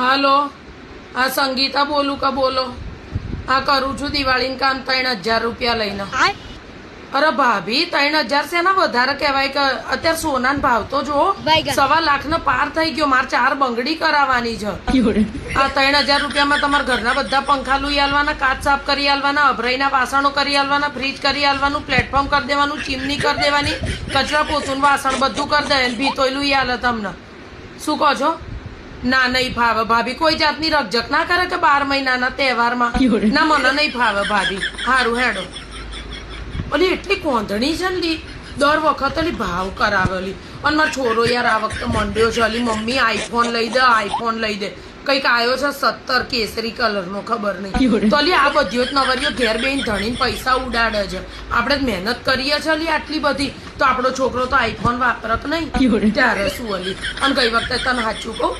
હાલો, આ સંગીતા બોલું કે બોલો? આ કરું છું દિવાળીનું કામ 3000 રૂપિયા લઈને. અરે ભાભી 3000 શેના વધારે કહેવાય? કે અત્યારે સોનાનો ભાવ તો જો 1.25 લાખ પાર થઈ ગયો. મારે 4 બંગડી કરાવવાની છે. આ 3000 રૂપિયામાં તમારા ઘરના બધા પંખા લઈ આલવાના, કાચ સાફ કરી આલવાના, અભરાઈના વાસણો કરી આલવાના, ફ્રીજ કરી આલવાનું, પ્લેટફોર્મ કરી દેવાનું, ચીમની કરી દેવાની, કચરા પોતું વાસણ બધું કરી દે, ભીતોય લઈ આલે તમને. શું કહો છો? ના, નહીં ફાવે ભાભી. કોઈ જાતની રકઝક ના કરે કે 12 મહિનાના તહેવારમાં. ના, મને નહીં ફાવે ભાભી. સારું હેડો. ઓલી એટલી કોંધણી છે ને, દર વખત ઓલી ભાવ કરાવેલી. અને મારો છોરો યાર આ વખતે મંડ્યો છે. ઓલી મમ્મી આઈફોન લઈ દે, આઈફોન લઈ દે. કંઈક આવ્યો છે 17 કેસરી કલરનો, ખબર નહીં. તો અલી આ બધી જ નવરીઓ ઘેર બેન ધણીને પૈસા ઉડાડે છે. આપણે જ મહેનત કરીએ છીએ અલી આટલી બધી, તો આપણો છોકરો તો આઈફોન વાપરક નહીં. ત્યારે શું અલી? અને ગઈ વખતે તને સાચું કહું,